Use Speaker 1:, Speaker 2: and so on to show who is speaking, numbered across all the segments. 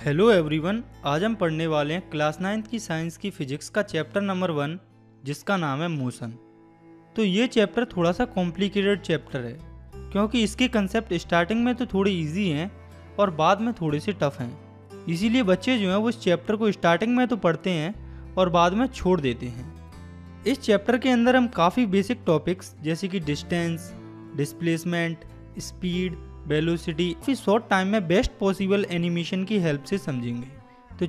Speaker 1: Hello everyone, आज हम पढ़ने वाले हैं क्लास 9th की साइंस की फिजिक्स का चैप्टर नंबर 1 जिसका नाम है मोशन। तो ये चैप्टर थोड़ा सा कॉम्प्लिकेटेड चैप्टर है क्योंकि इसके कंसेप्ट स्टार्टिंग में तो थोड़े इजी हैं और बाद में थोड़े से टफ हैं। इसीलिए बच्चे जो हैं वो इस चैप्टर को स्टार्टिंग में तो पढ़ते हैं और बाद में छोड़ देते हैं। इस चैप्टर के अंदर हम काफ़ी बेसिक टॉपिक्स जैसे कि डिस्टेंस, डिस्प्लेसमेंट, स्पीड, वेलोसिटी काफी शॉर्ट टाइम में बेस्ट पॉसिबल एनिमेशन की हेल्प से समझेंगे। तो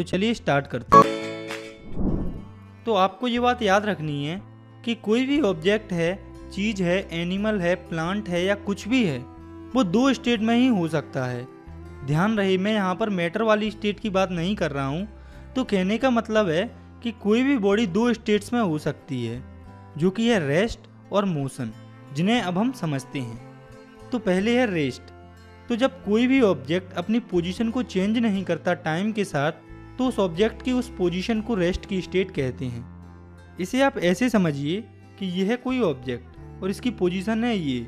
Speaker 1: चलिए स्टार्ट करते हैं। तो आपको ये बात याद रखनी है कि कोई भी ऑब्जेक्ट है, चीज है, एनिमल है, प्लांट है या कुछ भी है, वो दो स्टेट में ही हो सकता है। ध्यान रहे, मैं यहाँ पर मैटर वाली स्टेट की बात नहीं कर रहा हूँ। तो कहने का मतलब है कि कोई भी बॉडी दो स्टेट्स में हो सकती है, जो कि है रेस्ट और मोशन, जिन्हें अब हम समझते हैं। तो पहले है रेस्ट। तो जब कोई भी ऑब्जेक्ट अपनी पोजीशन को चेंज नहीं करता टाइम के साथ, तो उस ऑब्जेक्ट की उस पोजीशन को रेस्ट की स्टेट कहते हैं। इसे आप ऐसे समझिए कि यह है कोई ऑब्जेक्ट और इसकी पोजीशन है ये।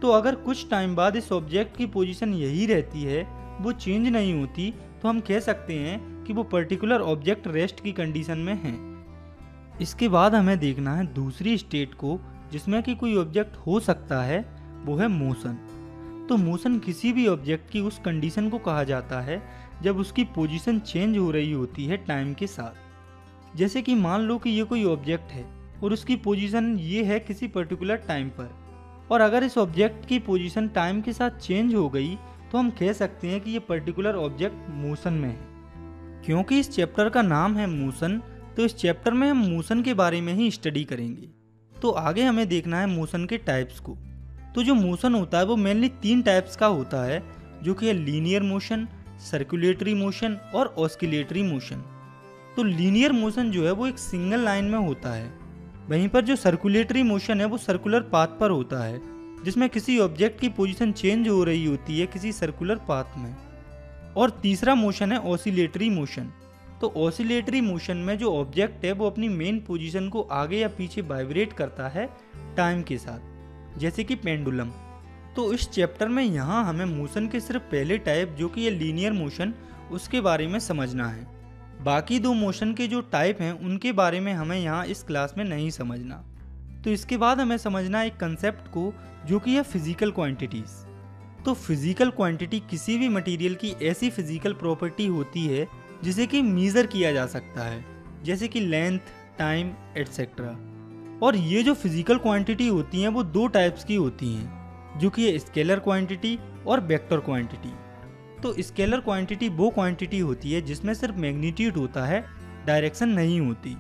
Speaker 1: तो अगर कुछ टाइम बाद इस ऑब्जेक्ट की पोजीशन यही रहती है, वो चेंज नहीं होती, तो हम कह सकते हैं कि वो पर्टिकुलर ऑब्जेक्ट रेस्ट की कंडीशन में है। इसके बाद हमें देखना है दूसरी स्टेट को जिसमें कि कोई ऑब्जेक्ट हो सकता है, वो है मोशन। तो मोशन किसी भी ऑब्जेक्ट की उस कंडीशन को कहा जाता है जब उसकी पोजीशन चेंज हो रही होती है टाइम के साथ। जैसे कि मान लो कि ये कोई ऑब्जेक्ट है और उसकी पोजीशन ये है किसी पर्टिकुलर टाइम पर, और अगर इस ऑब्जेक्ट की पोजीशन टाइम के साथ चेंज हो गई तो हम कह सकते हैं कि ये पर्टिकुलर ऑब्जेक्ट मोशन में है। क्योंकि इस चैप्टर का नाम है मोशन, तो इस चैप्टर में हम मोशन के बारे में ही स्टडी करेंगे। तो आगे हमें देखना है मोशन के टाइप्स को। तो जो मोशन होता है वो मेनली 3 टाइप्स का होता है, जो कि है लीनियर मोशन, सर्कुलेटरी मोशन और ऑस्किलेटरी मोशन। तो लीनियर मोशन जो है वो एक सिंगल लाइन में होता है, वहीं पर जो सर्कुलेटरी मोशन है वो सर्कुलर पाथ पर होता है, जिसमें किसी ऑब्जेक्ट की पोजीशन चेंज हो रही होती है किसी सर्कुलर पाथ में। और तीसरा मोशन है ऑसिलेटरी मोशन। तो ऑसिलेटरी मोशन में जो ऑब्जेक्ट है वो अपनी मेन पोजीशन को आगे या पीछे वाइब्रेट करता है टाइम के साथ, जैसे कि पेंडुलम। तो इस चैप्टर में यहाँ हमें मोशन के सिर्फ पहले टाइप, जो कि ये लीनियर मोशन, उसके बारे में समझना है। बाकी 2 मोशन के जो टाइप हैं उनके बारे में हमें यहाँ इस क्लास में नहीं समझना। तो इसके बाद हमें समझना है एक कंसेप्ट को, जो कि है फिजिकल क्वांटिटीज। तो फिजिकल क्वांटिटी किसी भी मटेरियल की ऐसी फिजिकल प्रॉपर्टी होती है जिसे कि मेजर किया जा सकता है, जैसे कि लेंथ, टाइम एटसेट्रा। और ये जो फिजिकल क्वांटिटी होती हैं वो 2 टाइप्स की होती हैं, जो कि है स्केलर क्वांटिटी और वेक्टर क्वांटिटी। तो स्केलर क्वांटिटी वो क्वांटिटी होती है जिसमें सिर्फ मैग्नीट्यूड होता है, डायरेक्शन नहीं होती।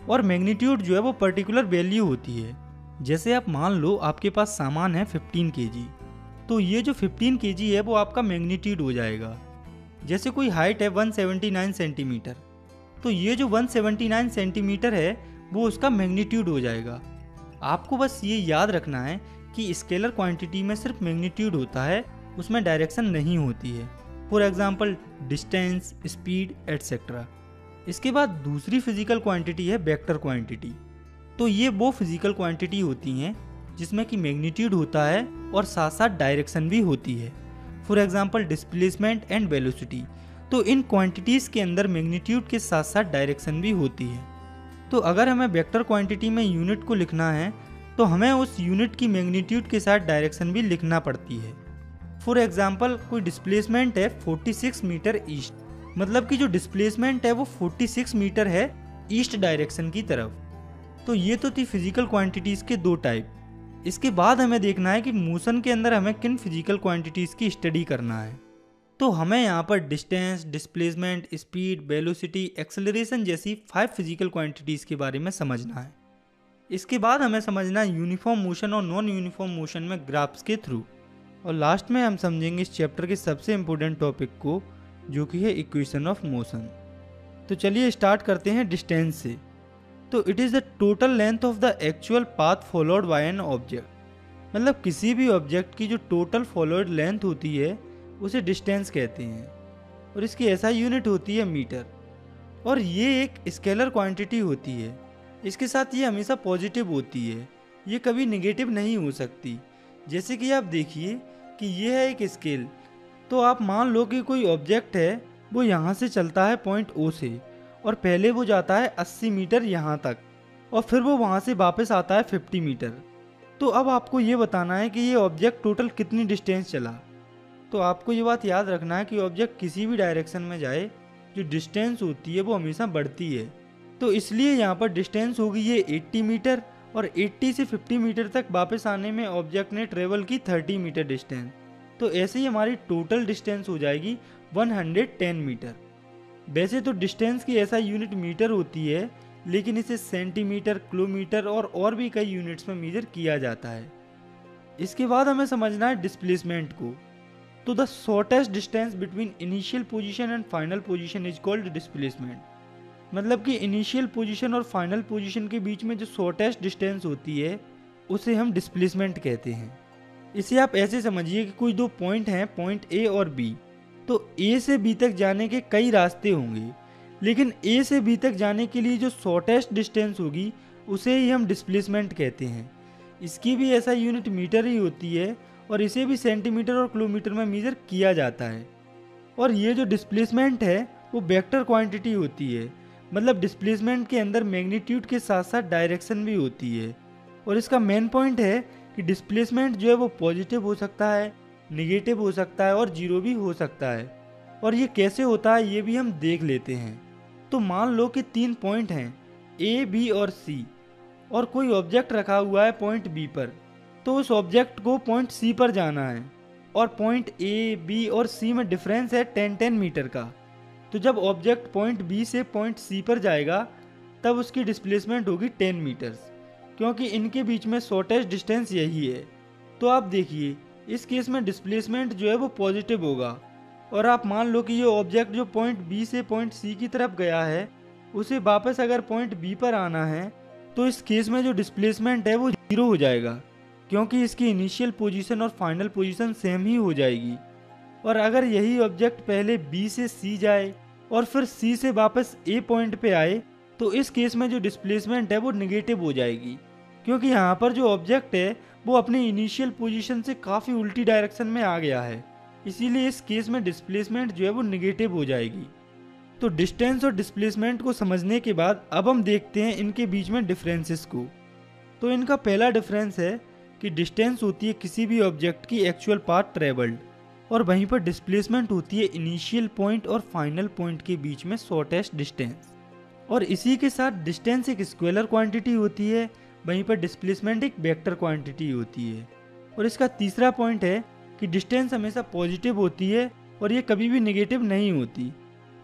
Speaker 1: और मैग्नीट्यूड जो है वो पर्टिकुलर वैल्यू होती है। जैसे आप मान लो आपके पास सामान है 15 kg, तो ये जो 15 kg है वो आपका मैग्नीट्यूड हो जाएगा। जैसे कोई हाइट है 179 सेंटीमीटर, तो ये जो 179 सेंटीमीटर है वो उसका मैग्नीट्यूड हो जाएगा। आपको बस ये याद रखना है कि स्केलर क्वांटिटी में सिर्फ मैग्नीट्यूड होता है, उसमें डायरेक्शन नहीं होती है। For example distance, speed etcetera. इसके बाद दूसरी फिजिकल क्वांटिटी है वेक्टर क्वांटिटी। तो ये वो फिजिकल क्वांटिटी होती हैं जिसमें कि मैग्नीट्यूड होता है और साथ साथ डायरेक्शन भी होती है। For example displacement and velocity. तो इन क्वांटिटीज़ के अंदर मैग्नीट्यूड के साथ साथ डायरेक्शन भी होती है। तो अगर हमें वेक्टर क्वांटिटी में यूनिट को लिखना है तो हमें उस यूनिट की मैग्नीट्यूड के साथ डायरेक्शन भी लिखना पड़ती है। फॉर एग्जांपल कोई डिस्प्लेसमेंट है 46 मीटर ईस्ट, मतलब कि जो डिस्प्लेसमेंट है वो 46 मीटर है ईस्ट डायरेक्शन की तरफ। तो ये तो थी फिजिकल क्वांटिटीज़ के 2 टाइप। इसके बाद हमें देखना है कि मोशन के अंदर हमें किन फिजिकल क्वांटिटीज़ की स्टडी करना है। तो हमें यहाँ पर distance, displacement, speed, velocity, acceleration जैसी 5 फिजिकल क्वांटिटीज़ के बारे में समझना है। इसके बाद हमें समझना है यूनिफॉर्म मोशन और नॉन यूनिफॉर्म मोशन में ग्राफ्स के थ्रू। और लास्ट में हम समझेंगे इस चैप्टर के सबसे इम्पोर्टेंट टॉपिक को, जो कि है इक्वेशन ऑफ मोशन। तो चलिए स्टार्ट करते हैं डिस्टेंस से। तो it is the total length of the actual path followed by an object. मतलब किसी भी ऑब्जेक्ट की जो टोटल फॉलोड लेंथ होती है उसे डिस्टेंस कहते हैं, और इसकी ऐसा यूनिट होती है मीटर। और ये एक स्केलर क्वांटिटी होती है। इसके साथ ये हमेशा पॉजिटिव होती है, ये कभी नेगेटिव नहीं हो सकती। जैसे कि आप देखिए कि ये है एक स्केल, तो आप मान लो कि कोई ऑब्जेक्ट है, वो यहाँ से चलता है पॉइंट O से, और पहले वो जाता है 80 मीटर यहाँ तक, और फिर वो वहाँ से वापस आता है 50 मीटर। तो अब आपको ये बताना है कि ये ऑब्जेक्ट टोटल कितनी डिस्टेंस चला। तो आपको ये बात याद रखना है कि ऑब्जेक्ट किसी भी डायरेक्शन में जाए, जो डिस्टेंस होती है वो हमेशा बढ़ती है। तो इसलिए यहाँ पर डिस्टेंस होगी ये 80 मीटर, और 80 से 50 मीटर तक वापस आने में ऑब्जेक्ट ने ट्रेवल की 30 मीटर डिस्टेंस। तो ऐसे ही हमारी टोटल डिस्टेंस हो जाएगी 110 मीटर। वैसे तो डिस्टेंस की ऐसा यूनिट मीटर होती है, लेकिन इसे सेंटीमीटर, किलोमीटर और भी कई यूनिट्स में मेजर किया जाता है। इसके बाद हमें समझना है डिस्प्लेसमेंट को। तो the shortest distance between initial position and final position is called displacement. मतलब कि इनिशियल पोजीशन और फाइनल पोजीशन के बीच में जो शॉर्टेस्ट डिस्टेंस होती है उसे हम डिस्प्लेसमेंट कहते हैं। इसे आप ऐसे समझिए कि कोई दो पॉइंट हैं, पॉइंट A और B। तो A से B तक जाने के कई रास्ते होंगे, लेकिन A से B तक जाने के लिए जो शॉर्टेस्ट डिस्टेंस होगी उसे ही हम डिस्प्लेसमेंट कहते हैं। इसकी भी ऐसा यूनिट मीटर ही होती है, और इसे भी सेंटीमीटर और किलोमीटर में मेजर किया जाता है। और ये जो डिस्प्लेसमेंट है वो वेक्टर क्वांटिटी होती है। मतलब डिस्प्लेसमेंट के अंदर मैग्नीट्यूड के साथ साथ डायरेक्शन भी होती है। और इसका मेन पॉइंट है कि डिस्प्लेसमेंट जो है वो पॉजिटिव हो सकता है, निगेटिव हो सकता है और जीरो भी हो सकता है। और ये कैसे होता है ये भी हम देख लेते हैं। तो मान लो कि 3 पॉइंट हैं A, B और C, और कोई ऑब्जेक्ट रखा हुआ है पॉइंट B पर। तो उस ऑब्जेक्ट को पॉइंट C पर जाना है, और पॉइंट A, B और C में डिफरेंस है 10-10 मीटर का। तो जब ऑब्जेक्ट पॉइंट B से पॉइंट C पर जाएगा तब उसकी डिस्प्लेसमेंट होगी 10 मीटर्स, क्योंकि इनके बीच में शॉर्टेस्ट डिस्टेंस यही है। तो आप देखिए इस केस में डिस्प्लेसमेंट जो है वो पॉजिटिव होगा। और आप मान लो कि ये ऑब्जेक्ट जो पॉइंट B से पॉइंट C की तरफ गया है, उसे वापस अगर पॉइंट B पर आना है, तो इस केस में जो डिस्प्लेसमेंट है वो 0 हो जाएगा, क्योंकि इसकी इनिशियल पोजीशन और फाइनल पोजीशन सेम ही हो जाएगी। और अगर यही ऑब्जेक्ट पहले B से C जाए और फिर C से वापस A पॉइंट पे आए, तो इस केस में जो डिस्प्लेसमेंट है वो नेगेटिव हो जाएगी, क्योंकि यहाँ पर जो ऑब्जेक्ट है वो अपनी इनिशियल पोजीशन से काफ़ी उल्टी डायरेक्शन में आ गया है। इसीलिए इस केस में डिस्प्लेसमेंट जो है वो नेगेटिव हो जाएगी। तो डिस्टेंस और डिस्प्लेसमेंट को समझने के बाद अब हम देखते हैं इनके बीच में डिफरेंसेस को। तो इनका पहला डिफरेंस है कि डिस्टेंस होती है किसी भी ऑब्जेक्ट की एक्चुअल पाथ ट्रेवल्ड, और वहीं पर डिस्प्लेसमेंट होती है इनिशियल पॉइंट और फाइनल पॉइंट के बीच में शॉर्टेस्ट डिस्टेंस। और इसी के साथ डिस्टेंस एक स्केलर क्वांटिटी होती है, वहीं पर डिस्प्लेसमेंट एक वेक्टर क्वांटिटी होती है। और इसका तीसरा पॉइंट है कि डिस्टेंस हमेशा पॉजिटिव होती है और ये कभी भी नेगेटिव नहीं होती।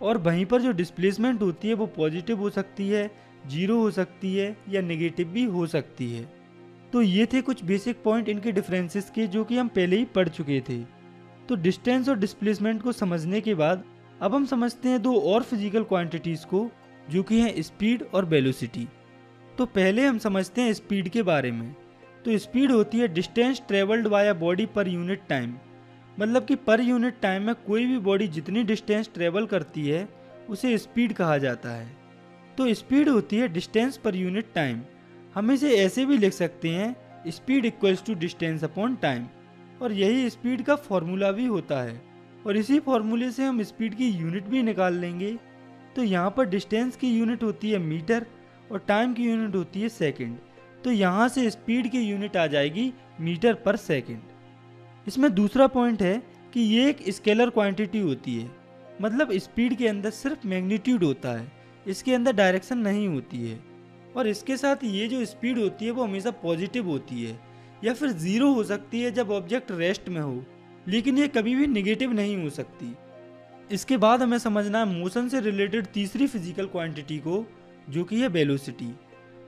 Speaker 1: और वहीं पर जो डिस्प्लेसमेंट होती है वो पॉजिटिव हो सकती है, जीरो हो सकती है या नेगेटिव भी हो सकती है। तो ये थे कुछ बेसिक पॉइंट इनके डिफरेंसेस के, जो कि हम पहले ही पढ़ चुके थे। तो डिस्टेंस और डिस्प्लेसमेंट को समझने के बाद अब हम समझते हैं दो और फिजिकल क्वांटिटीज़ को, जो कि हैं स्पीड और वेलोसिटी। तो पहले हम समझते हैं स्पीड के बारे में। तो स्पीड होती है distance travelled by a body per unit time. मतलब कि पर यूनिट टाइम में कोई भी बॉडी जितनी डिस्टेंस ट्रेवल करती है उसे स्पीड कहा जाता है। तो स्पीड होती है डिस्टेंस पर यूनिट टाइम। हम इसे ऐसे भी लिख सकते हैं, speed equals to distance upon time. और यही स्पीड का फॉर्मूला भी होता है, और इसी फॉर्मूले से हम स्पीड की यूनिट भी निकाल लेंगे। तो यहाँ पर डिस्टेंस की यूनिट होती है मीटर और टाइम की यूनिट होती है सेकंड। तो यहाँ से स्पीड की यूनिट आ जाएगी मीटर पर सेकंड। इसमें दूसरा पॉइंट है कि ये एक स्केलर क्वांटिटी होती है। मतलब स्पीड के अंदर सिर्फ मैग्नीट्यूड होता है, इसके अंदर डायरेक्शन नहीं होती है। और इसके साथ ये जो स्पीड होती है वो हमेशा पॉजिटिव होती है, या फिर जीरो हो सकती है जब ऑब्जेक्ट रेस्ट में हो, लेकिन ये कभी भी नेगेटिव नहीं हो सकती। इसके बाद हमें समझना है मोशन से रिलेटेड तीसरी फिजिकल क्वांटिटी को, जो कि है वेलोसिटी।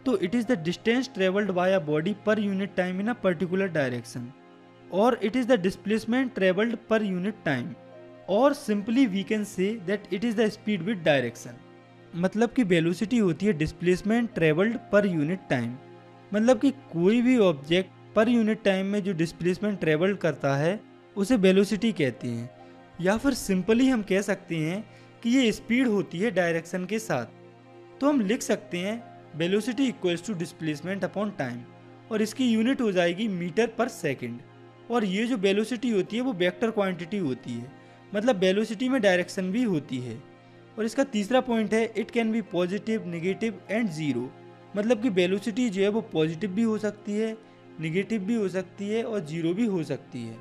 Speaker 1: तो it is the distance travelled by a body per unit time in a particular direction, और it is the displacement travelled per unit time, और simply we can say that it is the speed with direction. मतलब कि velocity होती है displacement travelled per unit time. मतलब कि कोई भी ऑब्जेक्ट पर यूनिट टाइम में जो डिस्प्लेसमेंट ट्रेवल्ड करता है उसे वेलोसिटी कहते हैं, या फिर सिंपली हम कह सकते हैं कि ये स्पीड होती है डायरेक्शन के साथ। तो हम लिख सकते हैं velocity equals to displacement upon time, और इसकी यूनिट हो जाएगी मीटर पर सेकंड। और ये जो वेलोसिटी होती है वो वेक्टर क्वांटिटी होती है, मतलब वेलोसिटी में डायरेक्शन भी होती है। और इसका तीसरा पॉइंट है it can be positive, negative and zero, मतलब कि वेलोसिटी जो है वो पॉजिटिव भी हो सकती है, नेगेटिव भी हो सकती है और ज़ीरो भी हो सकती है।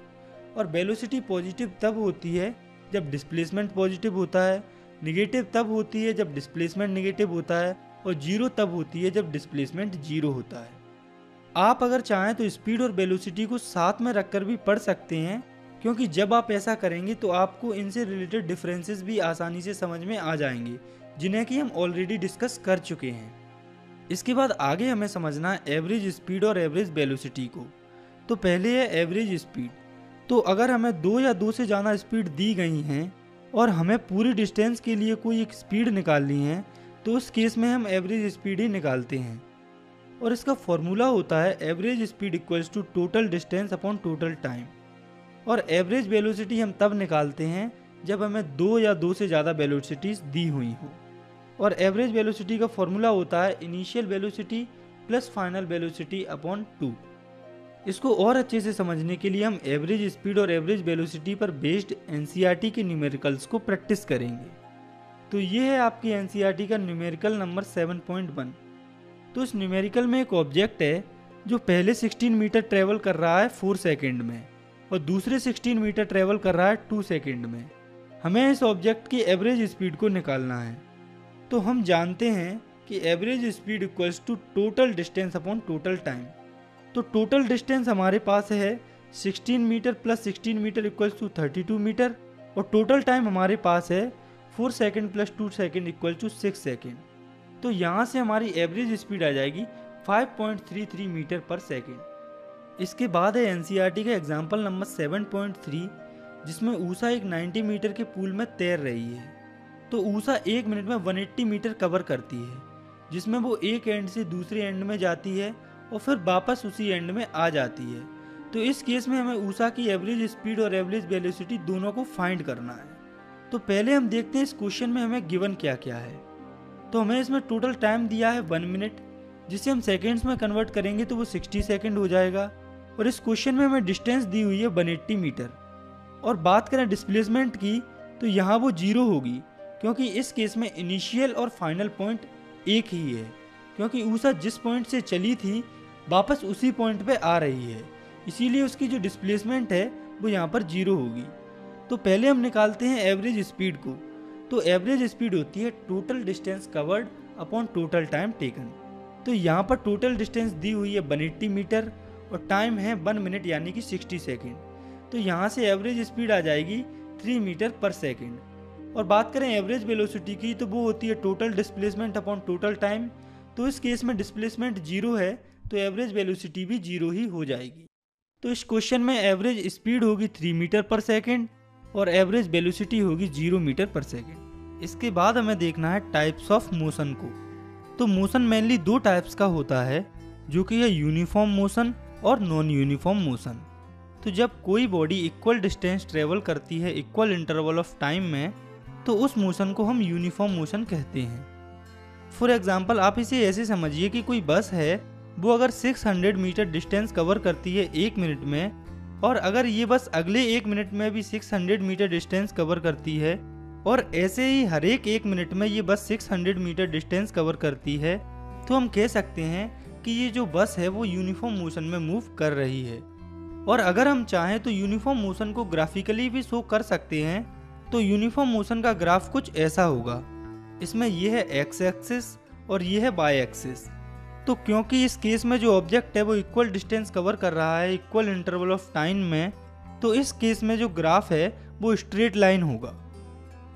Speaker 1: और वेलोसिटी पॉजिटिव तब होती है जब डिस्प्लेसमेंट पॉजिटिव होता है, नेगेटिव तब होती है जब डिस्प्लेसमेंट नेगेटिव होता है और जीरो तब होती है जब डिस्प्लेसमेंट जीरो होता है। आप अगर चाहें तो स्पीड और वेलोसिटी को साथ में रखकर भी पढ़ सकते हैं, क्योंकि जब आप ऐसा करेंगे तो आपको इनसे रिलेटेड डिफरेंसेस भी आसानी से समझ में आ जाएंगे, जिन्हें कि हम ऑलरेडी डिस्कस कर चुके हैं। इसके बाद आगे हमें समझना है एवरेज स्पीड और एवरेज वेलोसिटी को। तो पहले है एवरेज स्पीड। तो अगर हमें 2 या 2 से ज़्यादा स्पीड दी गई हैं और हमें पूरी डिस्टेंस के लिए कोई एक स्पीड निकालनी है, तो उस केस में हम एवरेज स्पीड ही निकालते हैं। और इसका फॉर्मूला होता है average speed equals to total distance upon total time. और एवरेज वेलोसिटी हम तब निकालते हैं जब हमें 2 या 2 से ज़्यादा वेलोसिटीज दी हुई हो। और एवरेज वेलोसिटी का फॉर्मूला होता है initial velocity plus final velocity upon 2। इसको और अच्छे से समझने के लिए हम एवरेज स्पीड और एवरेज वेलोसिटी पर बेस्ड एनसीईआरटी के न्यूमेरिकल्स को प्रैक्टिस करेंगे। तो ये है आपकी एनसीईआरटी का न्यूमेरिकल नंबर 7.1। तो इस न्यूमेरिकल में एक ऑब्जेक्ट है जो पहले 16 मीटर ट्रेवल कर रहा है 4 सेकेंड में और दूसरे 16 मीटर ट्रेवल कर रहा है 2 सेकेंड में। हमें इस ऑब्जेक्ट की एवरेज स्पीड को निकालना है। तो हम जानते हैं कि average speed equals to total distance upon total time. तो टोटल डिस्टेंस हमारे पास है 16 metre plus 16 metre equals to 32 metre और टोटल टाइम हमारे पास है 4 second plus 2 second equal to 6 second. तो यहाँ से हमारी एवरेज स्पीड आ जाएगी 5.33 मीटर पर सेकेंड। इसके बाद है एनसीईआरटी का एग्जाम्पल नंबर 7.3, जिसमें ऊषा एक 90 मीटर के पूल में तैर रही है। तो ऊषा 1 मिनट में 180 मीटर कवर करती है, जिसमें वो एक एंड से दूसरे एंड में जाती है और फिर वापस उसी एंड में आ जाती है। तो इस केस में हमें ऊषा की एवरेज स्पीड और एवरेज वेलोसिटी दोनों को फाइंड करना है। तो पहले हम देखते हैं इस क्वेश्चन में हमें गिवन क्या क्या है। तो हमें इसमें टोटल टाइम दिया है 1 मिनट, जिसे हम सेकेंड्स में कन्वर्ट करेंगे तो वो 60 सेकेंड हो जाएगा। और इस क्वेश्चन में हमें डिस्टेंस दी हुई है 180 मीटर। और बात करें डिस्प्लेसमेंट की, तो यहाँ वो 0 होगी, क्योंकि इस केस में इनिशियल और फाइनल पॉइंट एक ही है, क्योंकि ऊषा जिस पॉइंट से चली थी वापस उसी पॉइंट पे आ रही है, इसीलिए उसकी जो डिस्प्लेसमेंट है वो यहाँ पर 0 होगी। तो पहले हम निकालते हैं एवरेज स्पीड को। तो एवरेज स्पीड होती है total distance covered upon total time taken. तो यहाँ पर टोटल डिस्टेंस दी हुई है 180 मीटर और टाइम है 1 मिनट यानी कि 60 सेकेंड। तो यहाँ से एवरेज स्पीड आ जाएगी 3 मीटर पर सेकेंड। और बात करें एवरेज वेलोसिटी की, तो वो होती है total displacement upon total time. तो इस केस में डिस्प्लेसमेंट 0 है तो एवरेज वेलोसिटी भी 0 ही हो जाएगी। तो इस क्वेश्चन में एवरेज स्पीड होगी 3 मीटर पर सेकेंड और एवरेज वेलोसिटी होगी 0 मीटर पर सेकेंड। इसके बाद हमें देखना है टाइप्स ऑफ मोशन को। तो मोशन मेनली 2 टाइप्स का होता है, जो कि है यूनिफॉर्म मोशन और नॉन यूनिफॉर्म मोशन। तो जब कोई बॉडी इक्वल डिस्टेंस ट्रेवल करती है इक्वल इंटरवल ऑफ टाइम में, तो उस मोशन को हम यूनिफॉर्म मोशन कहते हैं। फॉर एग्जाम्पल आप इसे ऐसे समझिए कि कोई बस है, वो अगर 600 मीटर डिस्टेंस कवर करती है 1 मिनट में, और अगर ये बस अगले 1 मिनट में भी 600 मीटर डिस्टेंस कवर करती है, और ऐसे ही हर एक 1 मिनट में ये बस 600 मीटर डिस्टेंस कवर करती है, तो हम कह सकते हैं कि ये जो बस है वो यूनिफॉर्म मोशन में मूव कर रही है। और अगर हम चाहें तो यूनिफॉर्म मोशन को ग्राफिकली भी शो कर सकते हैं। तो यूनिफॉर्म मोशन का ग्राफ कुछ ऐसा होगा, इसमें यह है एक्स एक्सिस और यह है वाई एक्सिस। तो क्योंकि इस केस में जो ऑब्जेक्ट है वो इक्वल डिस्टेंस कवर कर रहा है इक्वल इंटरवल ऑफ टाइम में, तो इस केस में जो ग्राफ है वो स्ट्रेट लाइन होगा।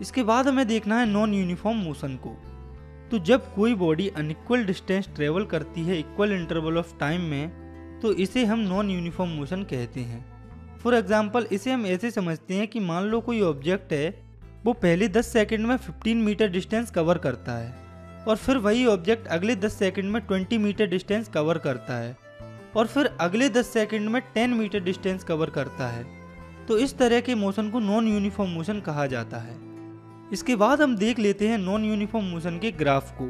Speaker 1: इसके बाद हमें देखना है नॉन यूनिफॉर्म मोशन को। तो जब कोई बॉडी अनइक्वल डिस्टेंस ट्रेवल करती है इक्वल इंटरवल ऑफ टाइम में, तो इसे हम नॉन यूनिफॉर्म मोशन कहते हैं। फॉर एग्जाम्पल इसे हम ऐसे समझते हैं कि मान लो कोई ऑब्जेक्ट है, वो पहले 10 सेकंड में 15 मीटर डिस्टेंस कवर करता है, और फिर वही ऑब्जेक्ट अगले 10 सेकंड में 20 मीटर डिस्टेंस कवर करता है, और फिर अगले 10 सेकंड में 10 मीटर डिस्टेंस कवर करता है। तो इस तरह के मोशन को नॉन यूनिफॉर्म मोशन कहा जाता है। इसके बाद हम देख लेते हैं नॉन यूनिफॉर्म मोशन के ग्राफ को।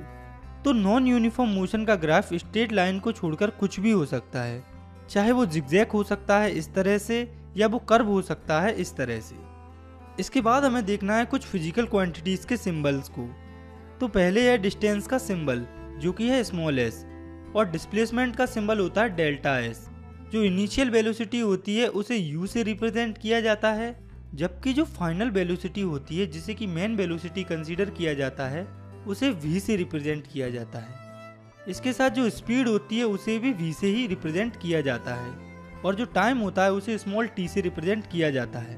Speaker 1: तो नॉन यूनिफॉर्म मोशन का ग्राफ स्ट्रेट लाइन को छोड़कर कुछ भी हो सकता है, चाहे वो जिगजैग हो सकता है इस तरह से, या वो कर्व हो सकता है इस तरह से। इसके बाद हमें देखना है कुछ फिजिकल क्वांटिटीज के सिंबल्स को। तो पहले है डिस्टेंस का सिंबल जो कि है स्मॉल एस, और डिस्प्लेसमेंट का सिंबल होता है डेल्टा एस। जो इनिशियल वेलोसिटी होती है उसे यू से रिप्रेजेंट किया जाता है, जबकि जो फाइनल वेलोसिटी होती है जिसे कि मेन वेलोसिटी कंसीडर किया जाता है उसे वी से रिप्रेजेंट किया जाता है। इसके साथ जो स्पीड होती है उसे भी वी से ही रिप्रेजेंट किया जाता है, और जो टाइम होता है उसे स्मॉल टी से रिप्रेजेंट किया जाता है।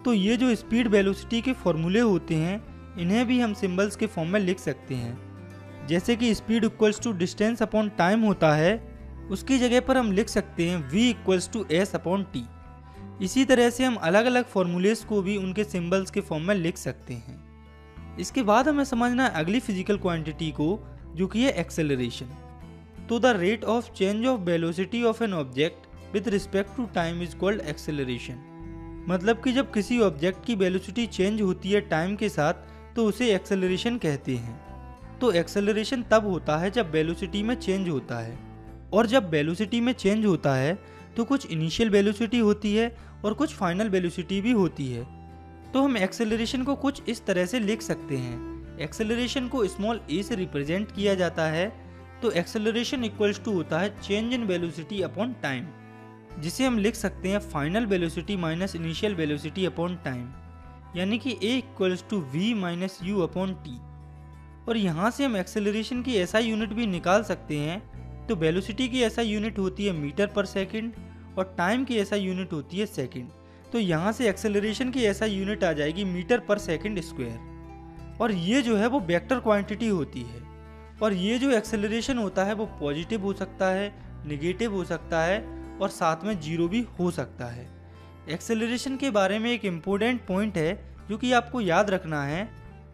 Speaker 1: तो ये जो स्पीड वेलोसिटी के फॉर्मूले होते हैं इन्हें भी हम सिंबल्स के फॉर्म में लिख सकते हैं। जैसे कि speed equals to distance upon time होता है, उसकी जगह पर हम लिख सकते हैं v equals to S upon T. इसी तरह से हम अलग अलग फॉर्मूलेस को भी उनके सिंबल्स के फॉर्म में लिख सकते हैं। इसके बाद हमें समझना है अगली फिजिकल क्वांटिटी को जो कि है एक्सेलरेशन। तो the rate of change of velocity of an object with respect to time is called acceleration. मतलब कि जब किसी ऑब्जेक्ट की वेलोसिटी चेंज होती है टाइम के साथ तो उसे एक्सेलरेशन कहते हैं। तो एक्सेलरेशन तब होता है जब वेलोसिटी में चेंज होता है, और जब वेलोसिटी में चेंज होता है तो कुछ इनिशियल वेलोसिटी होती है और कुछ फाइनल वेलोसिटी भी होती है। तो हम एक्सेलरेशन को कुछ इस तरह से लिख सकते हैं। एक्सेलरेशन को स्मॉल ए से रिप्रेजेंट किया जाता है, तो एक्सेलरेशन इक्वल्स टू होता है change in velocity upon time, जिसे हम लिख सकते हैं final velocity minus initial velocity upon time, यानी कि A equals to V minus U upon T. और यहाँ से हम एक्सेलरेशन की ऐसा यूनिट भी निकाल सकते हैं। तो वेलोसिटी की ऐसा यूनिट होती है मीटर पर सेकंड, और टाइम की ऐसा यूनिट होती है सेकंड। तो यहाँ से एक्सेलरेशन की ऐसा यूनिट आ जाएगी मीटर पर सेकंड स्क्वायर। और ये जो है वो वेक्टर क्वांटिटी होती है, और ये जो एक्सेलरेशन होता है वो पॉजिटिव हो सकता है, निगेटिव हो सकता है, और साथ में जीरो भी हो सकता है। एक्सेलरेशन के बारे में एक इम्पोर्टेंट पॉइंट है जो कि आपको याद रखना है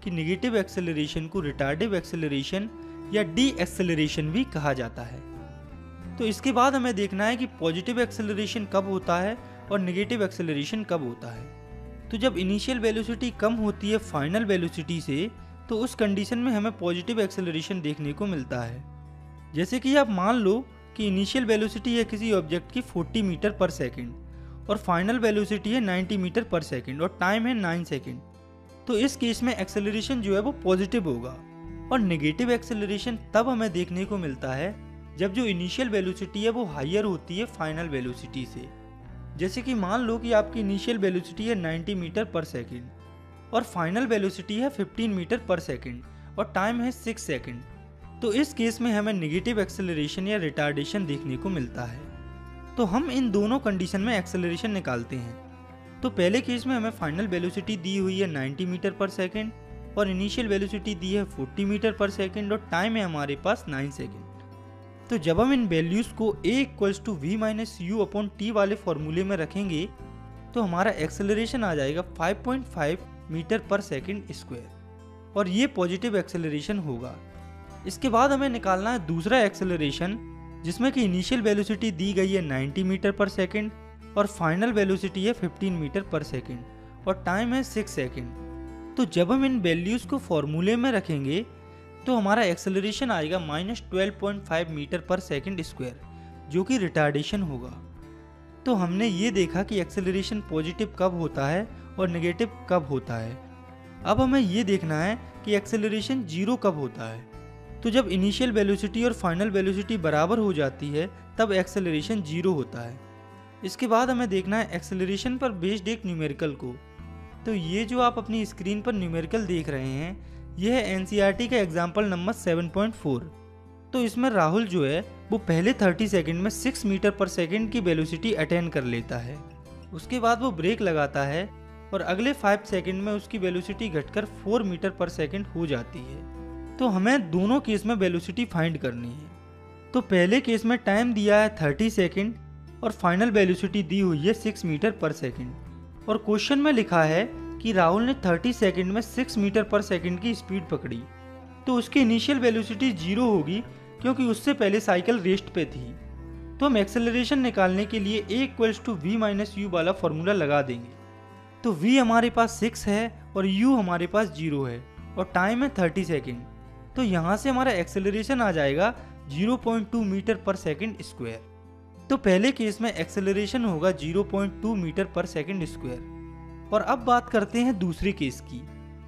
Speaker 1: कि निगेटिव एक्सेलरेशन को रिटार्डिव एक्सेलरेशन या डी एक्सेलरेशन भी कहा जाता है। तो इसके बाद हमें देखना है कि पॉजिटिव एक्सेलरेशन कब होता है और निगेटिव एक्सेलरेशन कब होता है। तो जब इनिशियल वेलोसिटी कम होती है फाइनल वेलोसिटी से, तो उस कंडीशन में हमें पॉजिटिव एक्सेलरेशन देखने को मिलता है। जैसे कि आप मान लो कि इनिशियल वेलोसिटी है किसी ऑब्जेक्ट की 40 मीटर पर सेकेंड और फाइनल वेलोसिटी है 90 मीटर पर सेकेंड और टाइम है 9 सेकेंड। तो इस केस में एक्सेलरेशन जो है वो पॉजिटिव होगा। और नेगेटिव एक्सेलरेशन तब हमें देखने को मिलता है जब जो इनिशियल वेलोसिटी है वो हायर होती है फाइनल वेलोसिटी से। जैसे कि मान लो कि आपकी इनिशियल वेलोसिटी है 90 मीटर पर सेकेंड और फाइनल वेलोसिटी है 15 मीटर पर सेकेंड और टाइम है 6 सेकेंड। तो इस केस में हमें नेगेटिव एक्सेलरेशन या रिटार्डेशन देखने को मिलता है। तो हम इन दोनों कंडीशन में एक्सेलरेशन निकालते हैं। तो पहले केस में हमें फाइनल वेलोसिटी दी हुई है 90 मीटर पर सेकेंड और इनिशियल वेलोसिटी दी है 40 मीटर पर सेकेंड और टाइम है हमारे पास 9 सेकेंड। तो जब हम इन वैल्यूज को a equals to V minus U upon T वाले फॉर्मूले में रखेंगे तो हमारा एक्सेलरेशन आ जाएगा 5.5 मीटर पर सेकेंड स्क्वायर, और ये पॉजिटिव एक्सेलरेशन होगा। इसके बाद हमें निकालना है दूसरा एक्सेलरेशन, जिसमें कि इनिशियल वेलोसिटी दी गई है 90 मीटर पर सेकेंड और फाइनल वेलोसिटी है 15 मीटर पर सेकेंड और टाइम है 6 सेकेंड। तो जब हम इन वैल्यूज को फॉर्मूले में रखेंगे तो हमारा एक्सेलरेशन आएगा -12.5 मीटर पर सेकेंड स्क्वायर, जो कि रिटार्डेशन होगा। तो हमने ये देखा कि एक्सेलरेशन पॉजिटिव कब होता है और नेगेटिव कब होता है। अब हमें ये देखना है कि एक्सेलरेशन जीरो कब होता है। तो जब इनिशियल वेलोसिटी और फाइनल वेलोसिटी बराबर हो जाती है तब एक्सेलरेशन जीरो होता है। इसके बाद हमें देखना है एक्सेलरेशन पर बेस्ड एक न्यूमेरिकल को। तो ये जो आप अपनी स्क्रीन पर न्यूमेरिकल देख रहे हैं यह है एनसीईआरटी का एग्जाम्पल नंबर 7.4। तो इसमें राहुल जो है वो पहले 30 सेकंड में 6 मीटर पर सेकंड की वेलोसिटी अटेन कर लेता है। उसके बाद वो ब्रेक लगाता है और अगले 5 सेकंड में उसकी वेलोसिटी घटकर 4 मीटर पर सेकंड हो जाती है। तो हमें दोनों केस में वेलोसिटी फाइंड करनी है। तो पहले केस में टाइम दिया है 30 सेकंड और फाइनल वेलोसिटी दी हुई है 6 मीटर पर सेकंड, और क्वेश्चन में लिखा है कि राहुल ने 30 सेकंड में 6 मीटर पर सेकंड की स्पीड पकड़ी। तो उसकी इनिशियल वेलोसिटी जीरो होगी क्योंकि उससे पहले साइकिल रेस्ट पे थी। तो हम एक्सेलरेशन निकालने के लिए a equals to V minus U वाला फॉर्मूला लगा देंगे। तो v हमारे पास 6 है और u हमारे पास 0 है और टाइम है 30 सेकेंड। तो यहाँ से हमारा एक्सेलरेशन आ जाएगा 0.2 मीटर पर सेकेंड स्क्वायर। तो पहले केस में एक्सेलरेशन होगा 0.2 मीटर पर सेकेंड स्क्वायर और अब बात करते हैं दूसरे केस की।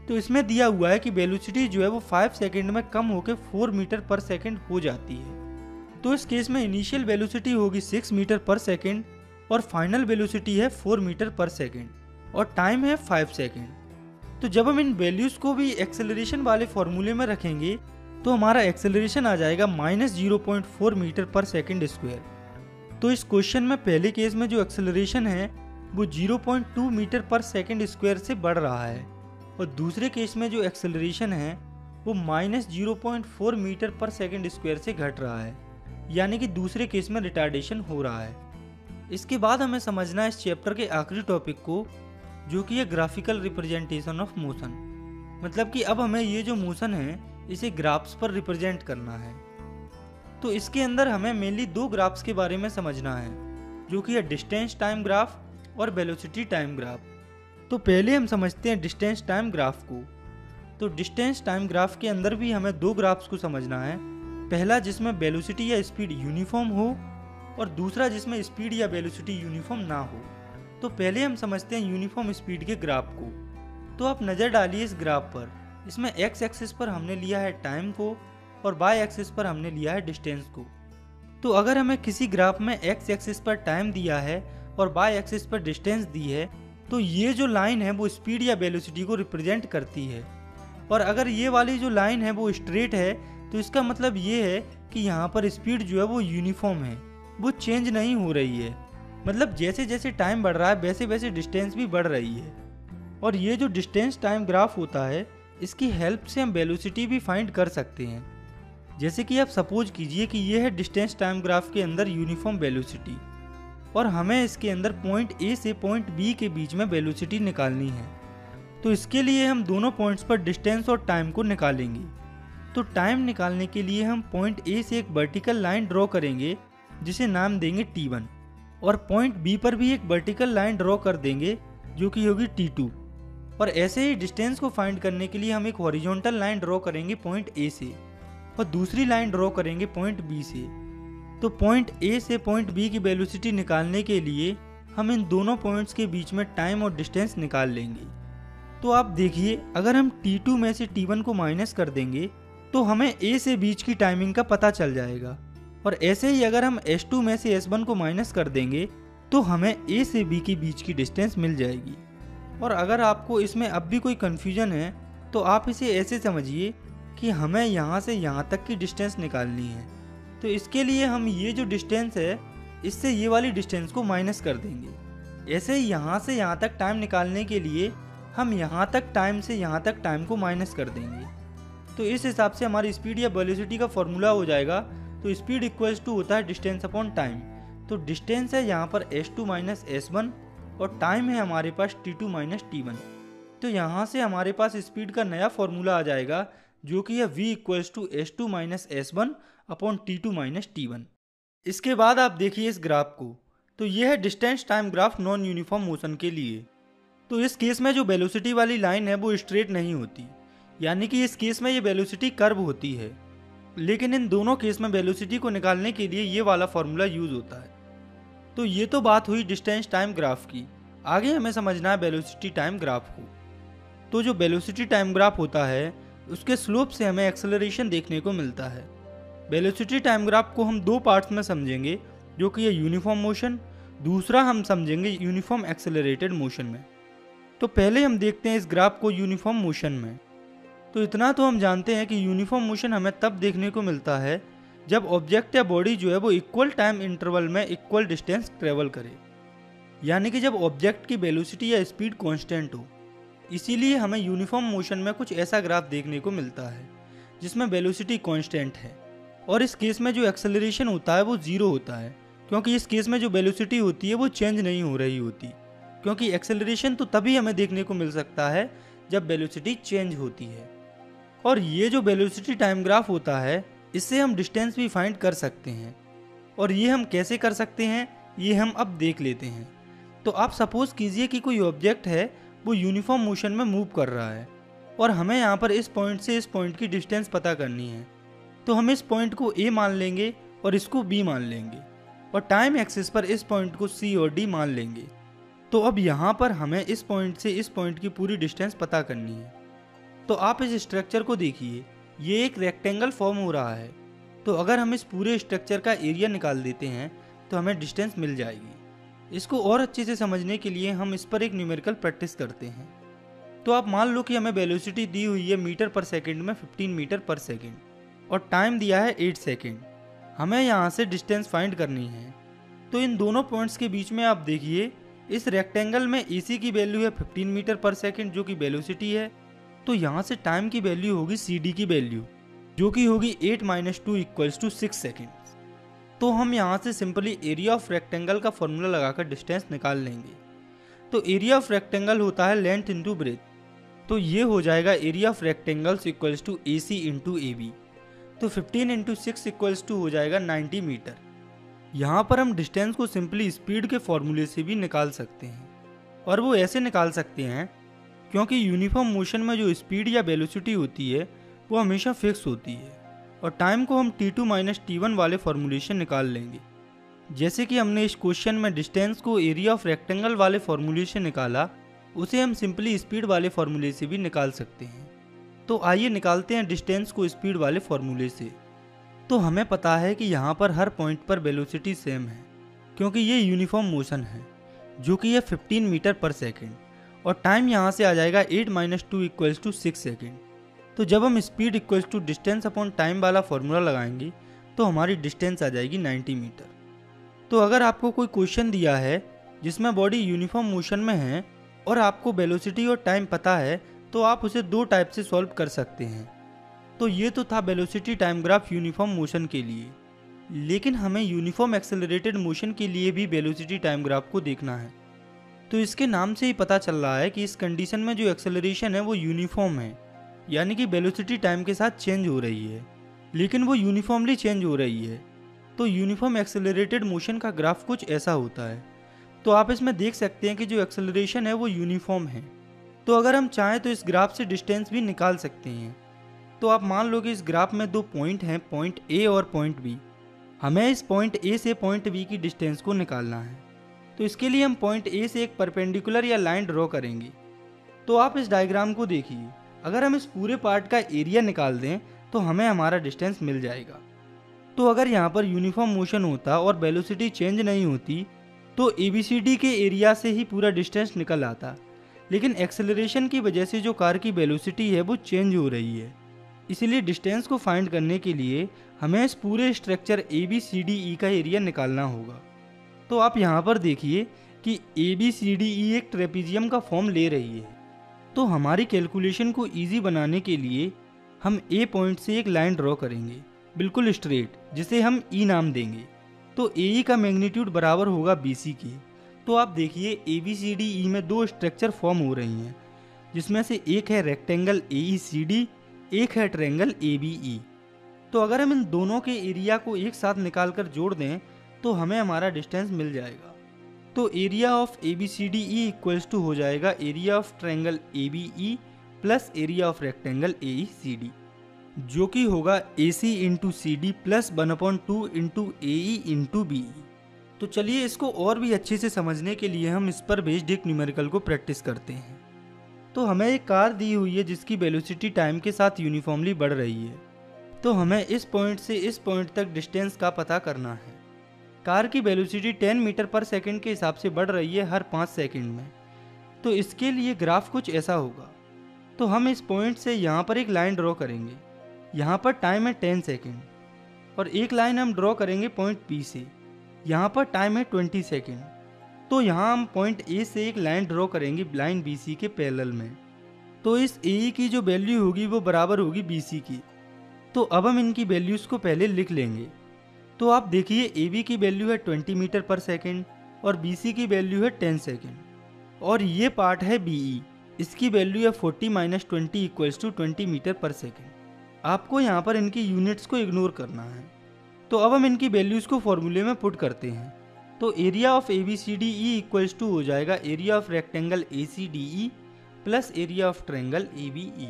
Speaker 1: तो इसमें दिया हुआ है कि वेलोसिटी जो है वो 5 सेकंड में कम होकर 4 मीटर पर सेकंड हो जाती है। तो इस केस में इनिशियल वेलोसिटी होगी 6 मीटर पर सेकंड और फाइनल वेलोसिटी है 4 मीटर पर सेकंड और टाइम है 5 सेकंड। तो जब हम इन वैल्यूज को भी एक्सेलरेशन वाले फॉर्मूले में रखेंगे तो हमारा एक्सेलरेशन आ जाएगा -0.4 मीटर पर सेकंड स्क्वायर। तो इस क्वेश्चन में पहले केस में जो एक्सेलरेशन है वो 0.2 मीटर पर सेकंड स्क्वायर से बढ़ रहा है और दूसरे केस में जो एक्सेलरेशन है वो -0.4 मीटर पर सेकंड स्क्वायर से घट रहा है, यानी कि दूसरे केस में रिटार्डेशन हो रहा है। इसके बाद हमें समझना है इस चैप्टर के आखिरी टॉपिक को, जो कि है ग्राफिकल रिप्रेजेंटेशन ऑफ मोशन। मतलब कि अब हमें ये जो मोशन है इसे ग्राफ्स पर रिप्रेजेंट करना है। तो इसके अंदर हमें मेनली दो ग्राफ्स के बारे में समझना है, जो कि है डिस्टेंस टाइम ग्राफ और वेलोसिटी टाइम ग्राफ। तो पहले हम समझते हैं डिस्टेंस टाइम ग्राफ को। तो डिस्टेंस टाइम ग्राफ के अंदर भी हमें दो ग्राफ्स को समझना है, पहला जिसमें वेलोसिटी या स्पीड यूनिफॉर्म हो और दूसरा जिसमें स्पीड या वेलोसिटी यूनिफॉर्म ना हो। तो पहले हम समझते हैं यूनिफॉर्म स्पीड के ग्राफ को। तो आप नज़र डालिए इस ग्राफ पर, इसमें एक्स एक्सिस पर हमने लिया है टाइम को और वाई एक्सिस पर हमने लिया है डिस्टेंस को। तो अगर हमें किसी ग्राफ में एक्स एक्सिस पर टाइम दिया है और वाई एक्सिस पर डिस्टेंस दी है तो ये जो लाइन है वो स्पीड या वेलोसिटी को रिप्रेजेंट करती है। और अगर ये वाली जो लाइन है वो स्ट्रेट है तो इसका मतलब ये है कि यहाँ पर स्पीड जो है वो यूनिफॉर्म है, वो चेंज नहीं हो रही है। मतलब जैसे जैसे टाइम बढ़ रहा है वैसे वैसे डिस्टेंस भी बढ़ रही है। और ये जो डिस्टेंस टाइम ग्राफ होता है इसकी हेल्प से हम वेलोसिटी भी फाइंड कर सकते हैं। जैसे कि आप सपोज कीजिए कि ये है डिस्टेंस टाइम ग्राफ के अंदर यूनिफॉर्म वेलोसिटी और हमें इसके अंदर पॉइंट ए से पॉइंट बी के बीच में वेलोसिटी निकालनी है। तो इसके लिए हम दोनों पॉइंट्स पर डिस्टेंस और टाइम को निकालेंगे। तो टाइम निकालने के लिए हम पॉइंट ए से एक वर्टिकल लाइन ड्रॉ करेंगे जिसे नाम देंगे T1 और पॉइंट बी पर भी एक वर्टिकल लाइन ड्रॉ कर देंगे जो कि होगी T2। और ऐसे ही डिस्टेंस को फाइंड करने के लिए हम एक हॉरिजॉन्टल लाइन ड्रॉ करेंगे पॉइंट ए से और दूसरी लाइन ड्रॉ करेंगे पॉइंट बी से। तो पॉइंट ए से पॉइंट बी की वेलोसिटी निकालने के लिए हम इन दोनों पॉइंट्स के बीच में टाइम और डिस्टेंस निकाल लेंगे। तो आप देखिए, अगर हम T2 में से T1 को माइनस कर देंगे तो हमें A से बीच की टाइमिंग का पता चल जाएगा। और ऐसे ही अगर हम S2 में से S1 को माइनस कर देंगे तो हमें A से B के बीच की डिस्टेंस मिल जाएगी। और अगर आपको इसमें अब भी कोई कन्फ्यूजन है तो आप इसे ऐसे समझिए कि हमें यहाँ से यहाँ तक की डिस्टेंस निकालनी है। तो इसके लिए हम ये जो डिस्टेंस है इससे ये वाली डिस्टेंस को माइनस कर देंगे। ऐसे ही यहाँ से यहाँ तक टाइम निकालने के लिए हम यहाँ तक टाइम से यहाँ तक टाइम को माइनस कर देंगे। तो इस हिसाब से हमारी स्पीड या वेलोसिटी का फॉर्मूला हो जाएगा। तो स्पीड इक्वल्स टू होता है डिस्टेंस अपॉन टाइम। तो डिस्टेंस है यहाँ पर S2 माइनस S1 और टाइम है हमारे पास T2 माइनस T1। तो यहाँ से हमारे पास स्पीड का नया फॉर्मूला आ जाएगा जो कि है V equals to S2 minus S1 upon T2 minus T1। इसके बाद आप देखिए इस ग्राफ को। तो ये है distance time graph non uniform motion के लिए। तो इस केस में जो वेलोसिटी वाली लाइन है वो स्ट्रेट नहीं होती, यानी कि इस केस में ये वेलोसिटी कर्व होती है। लेकिन इन दोनों केस में वेलोसिटी को निकालने के लिए ये वाला फॉर्मूला यूज होता है। तो ये तो बात हुई डिस्टेंस टाइम ग्राफ की। आगे हमें समझना है वेलोसिटी टाइम ग्राफ को। तो जो वेलोसिटी टाइम ग्राफ होता है उसके स्लोप से हमें एक्सेलरेशन देखने को मिलता है। वेलोसिटी टाइम ग्राफ को हम दो पार्ट्स में समझेंगे, जो कि है यूनिफॉर्म मोशन, दूसरा हम समझेंगे यूनिफॉर्म एक्सेलरेटेड मोशन में। तो पहले हम देखते हैं इस ग्राफ को यूनिफॉर्म मोशन में। तो इतना तो हम जानते हैं कि यूनिफॉर्म मोशन हमें तब देखने को मिलता है जब ऑब्जेक्ट या बॉडी जो है वो इक्वल टाइम इंटरवल में इक्वल डिस्टेंस ट्रेवल करे, यानी कि जब ऑब्जेक्ट की वेलोसिटी या स्पीड कांस्टेंट हो। इसीलिए हमें यूनिफॉर्म मोशन में कुछ ऐसा ग्राफ देखने को मिलता है जिसमें वेलोसिटी कांस्टेंट है और इस केस में जो एक्सेलरेशन होता है वो जीरो होता है, क्योंकि इस केस में जो वेलोसिटी होती है वो चेंज नहीं हो रही होती। क्योंकि एक्सेलरेशन तो तभी हमें देखने को मिल सकता है जब वेलोसिटी चेंज होती है। और ये जो वेलोसिटी टाइम ग्राफ होता है इससे हम डिस्टेंस भी फाइंड कर सकते हैं। और ये हम कैसे कर सकते हैं ये हम अब देख लेते हैं। तो आप सपोज कीजिए कि कोई ऑब्जेक्ट है वो यूनिफॉर्म मोशन में मूव कर रहा है और हमें यहाँ पर इस पॉइंट से इस पॉइंट की डिस्टेंस पता करनी है। तो हम इस पॉइंट को A मान लेंगे और इसको B मान लेंगे और टाइम एक्सिस पर इस पॉइंट को C और D मान लेंगे। तो अब यहाँ पर हमें इस पॉइंट से इस पॉइंट की पूरी डिस्टेंस पता करनी है। तो आप इस स्ट्रक्चर को देखिए, ये एक रेक्टेंगल फॉर्म हो रहा है। तो अगर हम इस पूरे स्ट्रक्चर का एरिया निकाल देते हैं तो हमें डिस्टेंस मिल जाएगी। इसको और अच्छे से समझने के लिए हम इस पर एक न्यूमेरिकल प्रैक्टिस करते हैं। तो आप मान लो कि हमें वेलोसिटी दी हुई है मीटर पर सेकंड में 15 मीटर पर सेकंड और टाइम दिया है 8 सेकंड। हमें यहाँ से डिस्टेंस फाइंड करनी है। तो इन दोनों पॉइंट्स के बीच में आप देखिए, इस रेक्टेंगल में AC की वैल्यू है 15 मीटर पर सेकंड जो कि वेलोसिटी है। तो यहाँ से टाइम की वैल्यू होगी CD की वैल्यू जो कि होगी 8 - 2 = 6 सेकेंड। तो हम यहाँ से सिंपली एरिया ऑफ रेक्टेंगल का फॉर्मूला लगाकर डिस्टेंस निकाल लेंगे। तो एरिया ऑफ रेक्टेंगल होता है लेंथ इंटू ब्रेथ। तो ये हो जाएगा area of rectangles equals to AC into AB। तो 15 × 6 = हो जाएगा 90 मीटर। यहाँ पर हम डिस्टेंस को सिंपली स्पीड के फॉर्मूले से भी निकाल सकते हैं, और वो ऐसे निकाल सकते हैं क्योंकि यूनिफॉर्म मोशन में जो स्पीड या वेलोसिटी होती है वो हमेशा फिक्स होती है, और टाइम को हम t2 - t1 वाले फॉर्मूलेशन निकाल लेंगे। जैसे कि हमने इस क्वेश्चन में डिस्टेंस को एरिया ऑफ रेक्टेंगल वाले फॉर्मूले से निकाला, उसे हम सिंपली स्पीड वाले फॉर्मूले से भी निकाल सकते हैं। तो आइए निकालते हैं डिस्टेंस को स्पीड वाले फॉर्मूले से। तो हमें पता है कि यहाँ पर हर पॉइंट पर वेलोसिटी सेम है क्योंकि ये यूनिफॉर्म मोशन है जो कि है 15 मीटर पर सेकेंड, और टाइम यहाँ से आ जाएगा 8 - 2 = 6 सेकेंड। तो जब हम speed equals to distance upon time वाला फॉर्मूला लगाएंगे तो हमारी डिस्टेंस आ जाएगी 90 मीटर। तो अगर आपको कोई क्वेश्चन दिया है जिसमें बॉडी यूनिफॉर्म मोशन में है और आपको वेलोसिटी और टाइम पता है तो आप उसे दो टाइप से सॉल्व कर सकते हैं। तो ये तो था velocity time graph uniform motion के लिए, लेकिन हमें यूनिफॉर्म एक्सेलरेटेड मोशन के लिए भी वेलोसिटी टाइम ग्राफ को देखना है। तो इसके नाम से ही पता चल रहा है कि इस कंडीशन में जो एक्सेलरेशन है वो यूनिफॉर्म है, यानी कि वेलोसिटी टाइम के साथ चेंज हो रही है, लेकिन वो यूनिफॉर्मली चेंज हो रही है। तो यूनिफॉर्म एक्सेलरेटेड मोशन का ग्राफ कुछ ऐसा होता है। तो आप इसमें देख सकते हैं कि जो एक्सेलरेशन है वो यूनिफॉर्म है। तो अगर हम चाहें तो इस ग्राफ से डिस्टेंस भी निकाल सकते हैं। तो आप मान लो कि इस ग्राफ में दो पॉइंट हैं, पॉइंट A और पॉइंट B। हमें इस पॉइंट A से पॉइंट B की डिस्टेंस को निकालना है। तो इसके लिए हम पॉइंट A से एक परपेंडिकुलर या लाइन ड्रॉ करेंगे। तो आप इस डायग्राम को देखिए, अगर हम इस पूरे पार्ट का एरिया निकाल दें तो हमें हमारा डिस्टेंस मिल जाएगा। तो अगर यहाँ पर यूनिफॉर्म मोशन होता और वेलोसिटी चेंज नहीं होती तो ABCD के एरिया से ही पूरा डिस्टेंस निकल आता, लेकिन एक्सेलरेशन की वजह से जो कार की वेलोसिटी है वो चेंज हो रही है। इसलिए डिस्टेंस को फाइंड करने के लिए हमें इस पूरे स्ट्रक्चर ABCDE का एरिया निकालना होगा। तो आप यहाँ पर देखिए कि ABCDE एक ट्रेपीजियम का फॉर्म ले रही है। तो हमारी कैलकुलेशन को इजी बनाने के लिए हम A पॉइंट से एक लाइन ड्रॉ करेंगे बिल्कुल स्ट्रेट, जिसे हम E नाम देंगे। तो AE का मैग्नीट्यूड बराबर होगा BC के। तो आप देखिए ABCDE में दो स्ट्रक्चर फॉर्म हो रही हैं, जिसमें से एक है रेक्टेंगल AECD, एक है ट्रायंगल ABE। तो अगर हम इन दोनों के एरिया को एक साथ निकाल कर जोड़ दें तो हमें हमारा डिस्टेंस मिल जाएगा। तो area of ABCDE equals to हो जाएगा area of triangle ABE plus area of rectangle AECD, जो कि होगा AC × CD plus 1/2 × AE × BE। तो चलिए इसको और भी अच्छे से समझने के लिए हम इस पर बेस्ड एक न्यूमेरिकल को प्रैक्टिस करते हैं। तो हमें एक कार दी हुई है जिसकी वेलोसिटी टाइम के साथ यूनिफॉर्मली बढ़ रही है। तो हमें इस पॉइंट से इस पॉइंट तक डिस्टेंस का पता करना है। कार की वेलोसिटी 10 मीटर पर सेकंड के हिसाब से बढ़ रही है हर 5 सेकंड में। तो इसके लिए ग्राफ कुछ ऐसा होगा। तो हम इस पॉइंट से यहाँ पर एक लाइन ड्रॉ करेंगे। यहाँ पर टाइम है 10 सेकंड, और एक लाइन हम ड्रॉ करेंगे पॉइंट P से। यहाँ पर टाइम है 20 सेकंड। तो यहाँ हम पॉइंट A से एक लाइन ड्रॉ करेंगे लाइन BC के पैरेलल में। तो इस AE की जो वैल्यू होगी वो बराबर होगी BC की। तो अब हम इनकी वैल्यूज़ को पहले लिख लेंगे। तो आप देखिए AB की वैल्यू है 20 मीटर पर सेकंड और BC की वैल्यू है 10 सेकंड, और ये पार्ट है BE, इसकी वैल्यू है 40 - 20 = 20 मीटर पर सेकंड। आपको यहाँ पर इनकी यूनिट्स को इग्नोर करना है। तो अब हम इनकी वैल्यूज़ को फॉर्मूले में पुट करते हैं। तो area of ABCDE equals to हो जाएगा area of rectangle ACDE plus area of triangle ABE।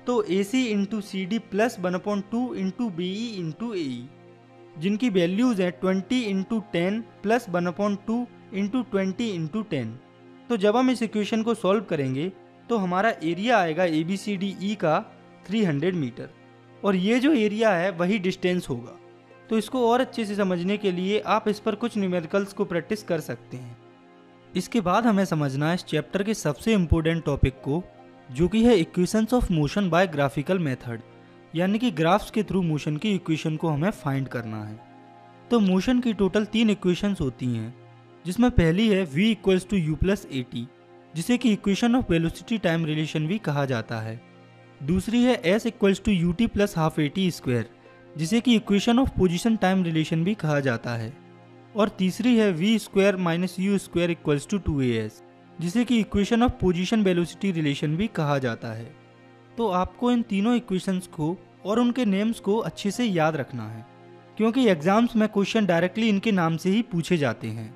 Speaker 1: तो AC × CD plus 1/2 × BE × AE, जिनकी वैल्यूज़ हैं 20 × 10 प्लस 1/2 इंटू 20 इंटू 10। तो जब हम इस इक्वेशन को सॉल्व करेंगे तो हमारा एरिया आएगा ABCDE का 300 मीटर, और ये जो एरिया है वही डिस्टेंस होगा। तो इसको और अच्छे से समझने के लिए आप इस पर कुछ न्यूमेरिकल्स को प्रैक्टिस कर सकते हैं। इसके बाद हमें समझना है इस चैप्टर के सबसे इम्पोर्टेंट टॉपिक को, जो कि है equations of motion by graphical method, यानी कि ग्राफ्स के थ्रू मोशन की इक्वेशन को हमें फाइंड करना है। तो मोशन की टोटल 3 इक्वेशंस होती हैं, जिसमें पहली है v equals to u plus at, जिसे कि equation of velocity time relation भी कहा जाता है। दूसरी है s equals to ut plus half at square, जिसे कि equation of position time relation भी कहा जाता है। और तीसरी है v square minus u square equals to 2as, जिसे कि equation of position velocity relation भी कहा जाता है। तो आपको इन तीनों इक्वेशंस को और उनके नेम्स को अच्छे से याद रखना है, क्योंकि एग्जाम्स में क्वेश्चन डायरेक्टली इनके नाम से ही पूछे जाते हैं।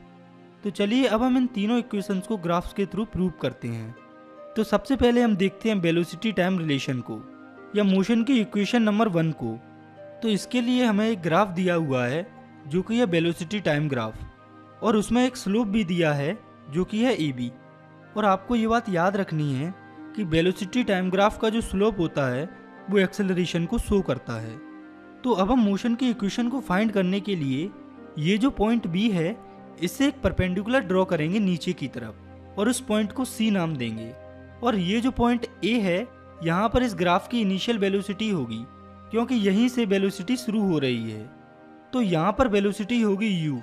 Speaker 1: तो चलिए अब हम इन तीनों इक्वेशंस को ग्राफ्स के थ्रू प्रूव करते हैं। तो सबसे पहले हम देखते हैं वेलोसिटी टाइम रिलेशन को, या मोशन की इक्वेशन नंबर 1 को। तो इसके लिए हमें एक ग्राफ दिया हुआ है जो कि है वेलोसिटी टाइम ग्राफ, और उसमें एक स्लोप भी दिया है जो कि है AB। और आपको ये बात याद रखनी है कि वेलोसिटी टाइम ग्राफ का जो स्लोप होता है वो एक्सेलरेशन को शो करता है। तो अब हम मोशन की इक्वेशन को फाइंड करने के लिए ये जो पॉइंट B है, इससे एक परपेंडिकुलर ड्रॉ करेंगे नीचे की तरफ, और उस पॉइंट को C नाम देंगे। और ये जो पॉइंट A है, यहाँ पर इस ग्राफ की इनिशियल वेलोसिटी होगी, क्योंकि यहीं से वेलोसिटी शुरू हो रही है। तो यहाँ पर वेलोसिटी होगी u।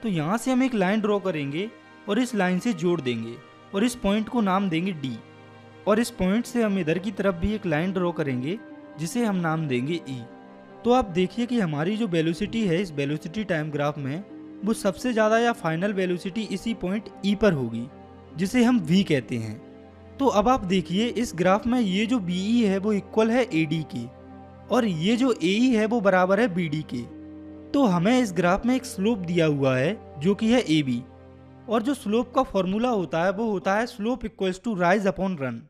Speaker 1: तो यहाँ से हम एक लाइन ड्रॉ करेंगे और इस लाइन से जोड़ देंगे, और इस पॉइंट को नाम देंगे D। और इस पॉइंट से हम इधर की तरफ भी एक लाइन ड्रॉ करेंगे जिसे हम नाम देंगे E। तो आप देखिए कि हमारी जो वेलोसिटी है इस वेलोसिटी टाइम ग्राफ में, वो सबसे ज़्यादा या फाइनल वेलोसिटी इसी पॉइंट E पर होगी, जिसे हम V कहते हैं। तो अब आप देखिए इस ग्राफ में ये जो BE है वो इक्वल है AD के, और ये जो AE है वो बराबर है BD के। तो हमें इस ग्राफ में एक स्लोप दिया हुआ है जो कि है AB, और जो स्लोप का फॉर्मूला होता है वो होता है slope equals to rise upon run.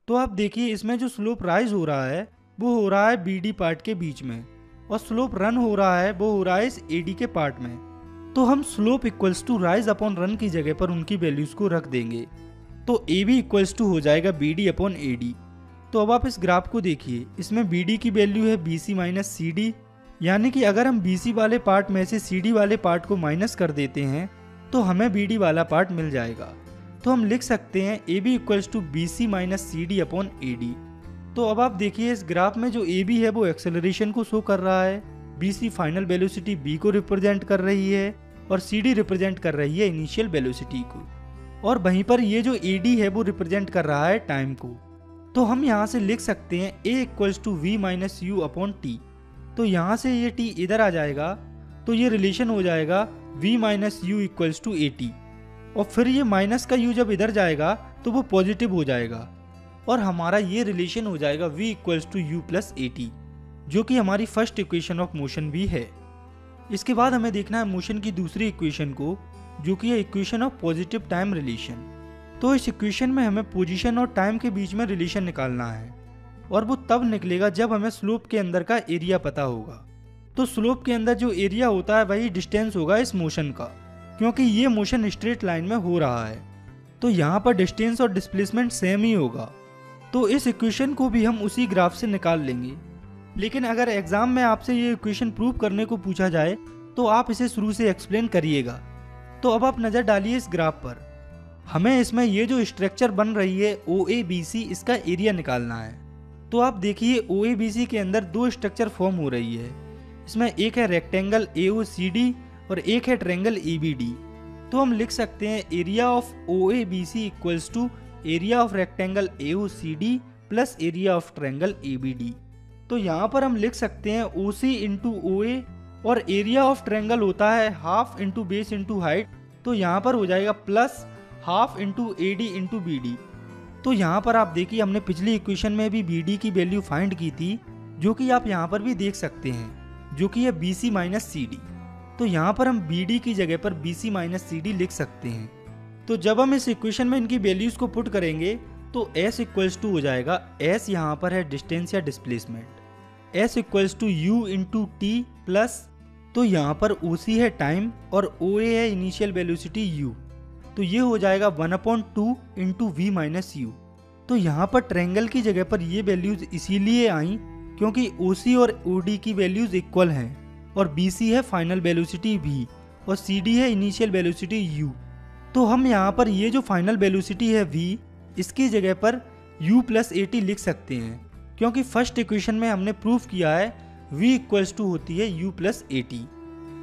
Speaker 1: तो आप देखिए इसमें जो स्लोप राइज हो रहा है वो हो रहा है BD पार्ट के बीच में, और स्लोप रन हो रहा है वो हो रहा है इस AD के पार्ट में। तो हम slope equals to rise upon run की जगह पर उनकी वैल्यूज को रख देंगे। तो AB इक्वल्स टू हो जाएगा BD अपॉन AD। तो अब आप इस ग्राफ को देखिए, इसमें BD की वैल्यू है BC माइनस CD, यानी कि अगर हम BC वाले पार्ट में से CD वाले पार्ट को माइनस कर देते हैं तो हमें BD वाला पार्ट मिल जाएगा। तो हम लिख सकते हैं AB equals to BC minus CD upon AD। तो अब आप देखिए इस ग्राफ में जो AB है वो एक्सेलरेशन को शो कर रहा है, BC फाइनल वेलोसिटी B को रिप्रेजेंट कर रही है, और CD रिप्रेजेंट कर रही है इनिशियल वेलोसिटी को, और वहीं पर ये जो AD है वो रिप्रेजेंट कर रहा है टाइम को। तो हम यहाँ से लिख सकते हैं A equals to V minus U upon T। तो यहाँ से ये T इधर आ जाएगा, तो ये रिलेशन हो जाएगा V minus U equals to AT, और फिर ये माइनस का U जब इधर जाएगा तो वो पॉजिटिव हो जाएगा, और हमारा ये रिलेशन हो जाएगा V equals to U plus AT, जो कि हमारी फर्स्ट इक्वेशन ऑफ मोशन भी है। इसके बाद हमें देखना है मोशन की दूसरी इक्वेशन को, जो कि है equation of positive time relation. तो इस इक्वेशन में हमें पोजीशन और टाइम के बीच में रिलेशन निकालना है, और वो तब निकलेगा जब हमें स्लोप के अंदर का एरिया पता होगा। तो स्लोप के अंदर जो एरिया होता है वही डिस्टेंस होगा इस मोशन का, क्योंकि ये मोशन स्ट्रेट लाइन में हो रहा है। तो यहाँ पर डिस्टेंस और डिस्प्लेसमेंट सेम ही होगा। तो इस इक्वेशन को भी हम उसी ग्राफ से निकाल लेंगे। लेकिन अगर एग्जाम में आपसे ये इक्वेशन प्रूव करने को पूछा जाए तो आप इसे शुरू से एक्सप्लेन करिएगा। तो अब आप नज़र डालिए इस ग्राफ पर, हमें इसमें ये जो स्ट्रक्चर बन रही है OABC, इसका एरिया निकालना है। तो आप देखिए OABC के अंदर दो स्ट्रक्चर फॉर्म हो रही है। इसमें एक है रेक्टेंगल AOCD और एक है ट्रायंगल ABD। तो हम लिख सकते हैं area of OABC equals to area of rectangle AOCD plus area of triangle ABD। तो यहाँ पर हम लिख सकते हैं OC इंटू OA, और एरिया ऑफ ट्रायंगल होता है half into base into height. तो यहाँ पर हो जाएगा plus half into AD into BD। तो यहाँ पर आप देखिए हमने पिछली इक्वेशन में भी BD की वैल्यू फाइंड की थी, जो कि आप यहाँ पर भी देख सकते हैं, जो कि है BC माइनस CD। तो यहाँ पर हम BD की जगह पर BC माइनस CD लिख सकते हैं। तो जब हम इस इक्वेशन में इनकी वैल्यूज को पुट करेंगे तो S इक्वल्स टू हो जाएगा, S यहाँ पर है डिस्टेंस या displacement, S equals to U into T plus, तो यहाँ पर OC है टाइम और OA है इनिशियल वेलोसिटी U। तो ये हो जाएगा 1/2 इंटू वी माइनस यू। तो यहाँ पर ट्रायंगल की जगह पर ये वैल्यूज इसीलिए आई क्योंकि OC और OD की वैल्यूज इक्वल हैं और BC है फाइनल वेलोसिटी V और CD है इनिशियल वेलोसिटी U। तो हम यहाँ पर ये जो फाइनल वेलोसिटी है V, इसकी जगह पर U प्लस AT लिख सकते हैं क्योंकि फर्स्ट इक्वेशन में हमने प्रूफ किया है V इक्वल्स टू होती है U प्लस AT।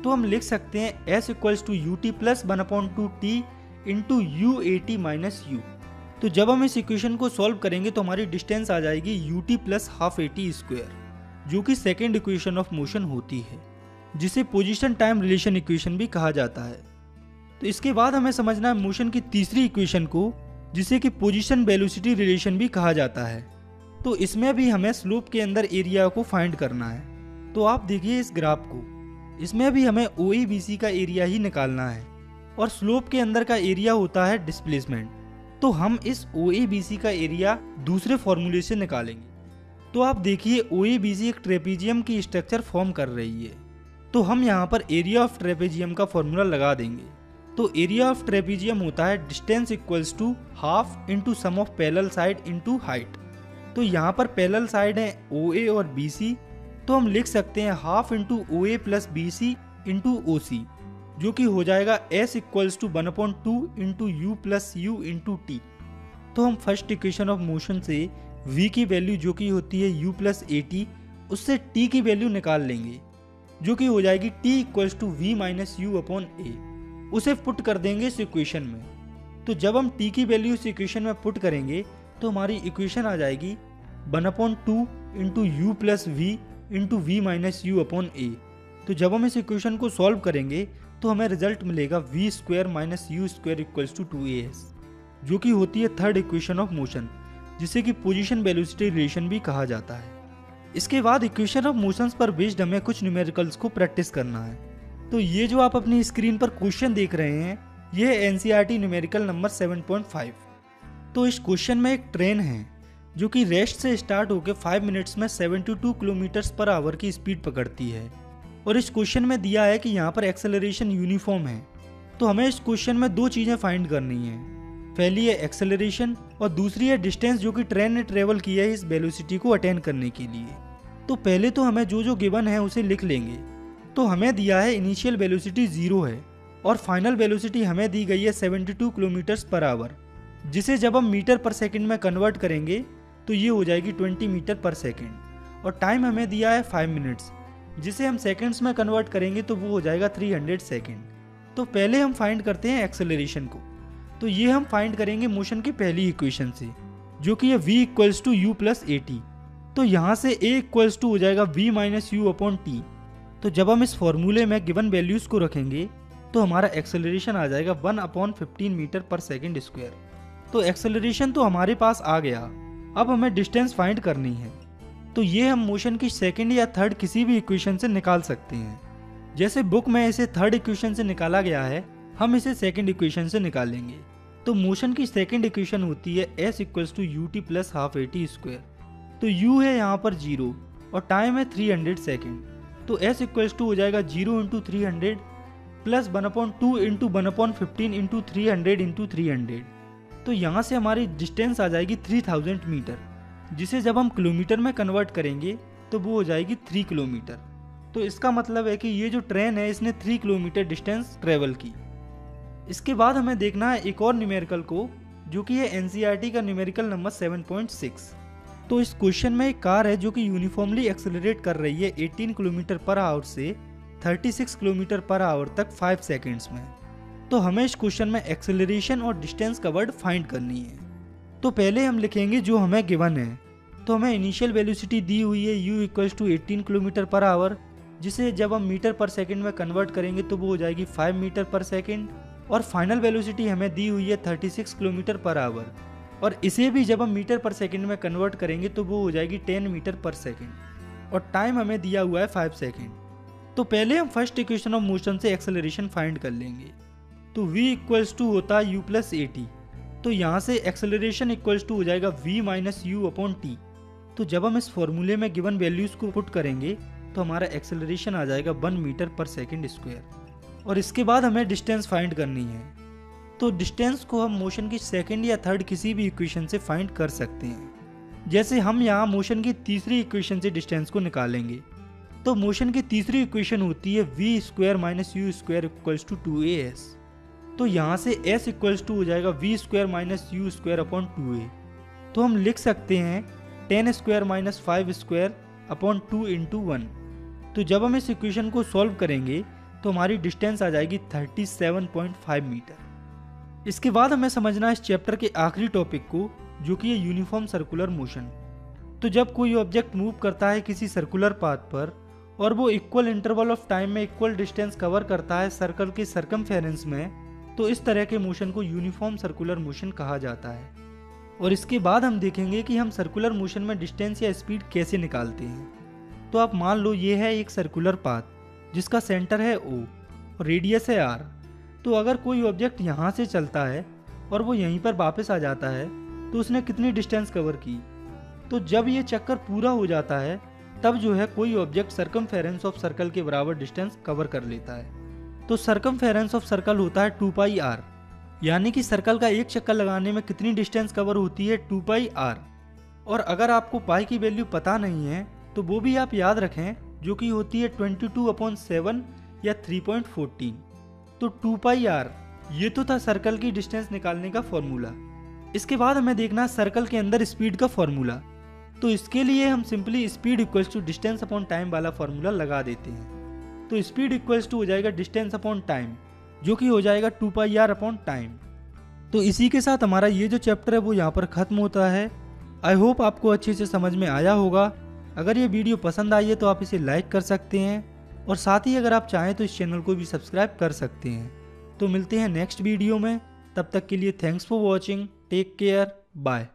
Speaker 1: तो हम लिख सकते हैं S equals to UT plus 1/2 T into UAT minus U। तो जब हम इस इक्वेशन को सॉल्व करेंगे तो हमारी डिस्टेंस आ जाएगी UT plus half AT square, जो कि सेकेंड इक्वेशन ऑफ मोशन होती है, जिसे पोजीशन टाइम रिलेशन इक्वेशन भी कहा जाता है। तो इसके बाद हमें समझना है मोशन की तीसरी इक्वेशन को, जिसे कि पोजीशन वेलोसिटी रिलेशन भी कहा जाता है। तो इसमें भी हमें स्लोप के अंदर एरिया को फाइंड करना है। तो आप देखिए इस ग्राफ को, इसमें भी हमें OABC का एरिया ही निकालना है और स्लोप के अंदर का एरिया होता है डिस्प्लेसमेंट। तो हम इस OABC का एरिया दूसरे फॉर्मूले से निकालेंगे। तो आप देखिए OABC एक ट्रेपेजियम की स्ट्रक्चर फॉर्म कर रही है, तो हम यहाँ पर एरिया ऑफ ट्रेपेजियम का फॉर्मूला लगा देंगे। तो एरिया ऑफ ट्रेपेजियम होता है distance equals to half into sum of parallel side into height. तो यहाँ पर पैरेलल साइड है OA और BC, तो हम लिख सकते हैं half into OA plus BC into OC, जो कि हो जाएगा S equals to 1/2 into U plus U into T। तो हम फर्स्ट इक्वेशन ऑफ मोशन से V की वैल्यू जो कि होती है U प्लस AT, उससे T की वैल्यू निकाल लेंगे, जो कि हो जाएगी T equals to V minus U upon A। उसे पुट कर देंगे इस इक्वेशन में। तो जब हम T की वैल्यू इस इक्वेशन में पुट करेंगे तो हमारी इक्वेशन आ जाएगी 1/2 into U plus V into V minus U upon A। तो जब हम इस इक्वेशन को सॉल्व करेंगे तो हमें रिजल्ट मिलेगा V square minus U square equals to 2AS, जो कि होती है थर्ड इक्वेशन ऑफ मोशन, जिसे कि पोजीशन वेलोसिटी रिलेशन भी कहा जाता है। इसके बाद इक्वेशन ऑफ मोशंस पर बेस्ड हमें कुछ न्यूमेरिकल्स को प्रैक्टिस करना है। तो ये जो आप अपनी स्क्रीन पर क्वेश्चन देख रहे हैं, ये है NCERT न्यूमेरिकल नंबर 7.5। तो इस क्वेश्चन में एक ट्रेन है जो कि रेस्ट से स्टार्ट होकर 5 मिनट्स में 72 किलोमीटर पर आवर की स्पीड पकड़ती है, और इस क्वेश्चन में दिया है कि यहाँ पर एक्सेलरेशन यूनिफॉर्म है। तो हमें इस क्वेश्चन में दो चीज़ें फाइंड करनी है, पहली है एक्सेलरेशन और दूसरी है डिस्टेंस जो कि ट्रेन ने ट्रेवल किया है इस वेलोसिटी को अटेन करने के लिए। तो पहले तो हमें जो जो गिवन है उसे लिख लेंगे। तो हमें दिया है इनिशियल वेलोसिटी 0 है और फाइनल वेलोसिटी हमें दी गई है 72 किलोमीटर पर आवर, जिसे जब हम मीटर पर सेकंड में कन्वर्ट करेंगे तो ये हो जाएगी 20 मीटर पर सेकंड, और टाइम हमें दिया है 5 मिनट्स, जिसे हम सेकंड्स में कन्वर्ट करेंगे तो वो हो जाएगा 300 सेकंड। तो पहले हम फाइंड करते हैं एक्सेलरेशन को। तो ये हम फाइंड करेंगे मोशन की पहली इक्वेशन से, जो कि है V equals to U plus AT। तो यहाँ से A इक्वल्स टू हो जाएगा V minus U upon T। तो जब हम इस फॉर्मूले में गिवन वैल्यूज को रखेंगे तो हमारा एक्सेलरेशन आ जाएगा 1/15 मीटर पर सेकंड स्क्वायर। तो एक्सेलरेशन तो हमारे पास आ गया, अब हमें डिस्टेंस फाइंड करनी है। तो ये हम मोशन की सेकंड या थर्ड किसी भी इक्वेशन से निकाल सकते हैं। जैसे बुक में इसे थर्ड इक्वेशन से निकाला गया है, हम इसे सेकंड इक्वेशन से निकालेंगे। तो मोशन की सेकंड इक्वेशन होती है S equals to UT plus half AT square. तो U है यहाँ पर 0 और टाइम है 300 सेकेंड। तो S इक्वल्स टू हो जाएगा 0 into 300 plus 1/2 into 1/15 into 300 into 300। तो यहाँ से हमारी डिस्टेंस आ जाएगी 3000 मीटर, जिसे जब हम किलोमीटर में कन्वर्ट करेंगे तो वो हो जाएगी 3 किलोमीटर। तो इसका मतलब है कि ये जो ट्रेन है इसने 3 किलोमीटर डिस्टेंस ट्रेवल की। इसके बाद हमें देखना है एक और न्यूमेरिकल को, जो कि है NCERT का न्यूमेरिकल नंबर 7.6। तो इस क्वेश्चन में एक कार है जो कि यूनिफॉर्मली एक्सेलरेट कर रही है 18 किलोमीटर पर आवर से 36 किलोमीटर पर आवर तक 5 सेकेंड्स में। तो हमें इस क्वेश्चन में एक्सेलरेशन और डिस्टेंस कवर्ड फाइंड करनी है। तो पहले हम लिखेंगे जो हमें गिवन है। तो हमें इनिशियल वेलोसिटी दी हुई है U equals to 18 kilometre per hour, जिसे जब हम मीटर पर सेकंड में कन्वर्ट करेंगे तो वो हो जाएगी 5 मीटर पर सेकंड, और फाइनल वेलोसिटी हमें दी हुई है 36 किलोमीटर पर आवर, और इसे भी जब हम मीटर पर सेकंड में कन्वर्ट करेंगे तो वो हो जाएगी 10 मीटर पर सेकंड, और टाइम हमें दिया हुआ है 5 सेकंड। तो पहले हम फर्स्ट इक्वेशन ऑफ मोशन से एक्सेलरेशन फाइंड कर लेंगे। तो V इक्वल्स टू होता है U प्लस AT। तो यहाँ से एक्सेलरेशन इक्वल्स टू हो जाएगा V minus U upon T। तो जब हम इस फॉर्मूले में गिवन वैल्यूज को पुट करेंगे तो हमारा एक्सेलरेशन आ जाएगा 1 मीटर पर सेकंड स्क्वायर, और इसके बाद हमें डिस्टेंस फाइंड करनी है। तो डिस्टेंस को हम मोशन की सेकंड या थर्ड किसी भी इक्वेशन से फाइंड कर सकते हैं। जैसे हम यहाँ मोशन की तीसरी इक्वेशन से डिस्टेंस को निकालेंगे, तो मोशन की तीसरी इक्वेशन होती है v square minus U square equals to 2as। तो यहाँ से s इक्वल्स टू हो जाएगा v square minus U square upon 2a। तो हम लिख सकते हैं 10 square minus 5 square upon 2 into 1। तो जब हम इस इक्वेशन को सॉल्व करेंगे तो हमारी डिस्टेंस आ जाएगी 37.5 मीटर। इसके बाद हमें समझना है इस चैप्टर के आखिरी टॉपिक को, जो कि है यूनिफॉर्म सर्कुलर मोशन। तो जब कोई ऑब्जेक्ट मूव करता है किसी सर्कुलर पाथ पर और वो इक्वल इंटरवल ऑफ टाइम में इक्वल डिस्टेंस कवर करता है सर्कल के सरकमफेरेंस में, तो इस तरह के मोशन को यूनिफॉर्म सर्कुलर मोशन कहा जाता है। और इसके बाद हम देखेंगे कि हम सर्कुलर मोशन में डिस्टेंस या स्पीड कैसे निकालते हैं। तो आप मान लो ये है एक सर्कुलर पाथ जिसका सेंटर है O और रेडियस है R। तो अगर कोई ऑब्जेक्ट यहाँ से चलता है और वो यहीं पर वापस आ जाता है तो उसने कितनी डिस्टेंस कवर की। तो जब ये चक्कर पूरा हो जाता है तब जो है कोई ऑब्जेक्ट सरकमफेरेंस ऑफ सर्कल के बराबर डिस्टेंस कवर कर लेता है। तो सरकमफेरेंस ऑफ सर्कल होता है 2 पाई r, यानी कि सर्कल का एक चक्कर लगाने में कितनी डिस्टेंस कवर होती है 2 पाई r। और अगर आपको पाई की वैल्यू पता नहीं है तो वो भी आप याद रखें, जो कि होती है 22/7 या 3.14। तो 2 पाई r ये तो था सर्कल की डिस्टेंस निकालने का फॉर्मूला। इसके बाद हमें देखना है सर्कल के अंदर स्पीड का फॉर्मूला। तो इसके लिए हम simply speed equals to distance upon time वाला फॉर्मूला लगा देते हैं। तो स्पीड इक्वल्स टू हो जाएगा डिस्टेंस अपॉन टाइम, जो कि हो जाएगा 2 पाई r अपॉन टाइम। तो इसी के साथ हमारा ये जो चैप्टर है वो यहाँ पर खत्म होता है। आई होप आपको अच्छे से समझ में आया होगा। अगर ये वीडियो पसंद आई है तो आप इसे लाइक कर सकते हैं और साथ ही अगर आप चाहें तो इस चैनल को भी सब्सक्राइब कर सकते हैं। तो मिलते हैं नेक्स्ट वीडियो में, तब तक के लिए thanks for watching, take care, bye.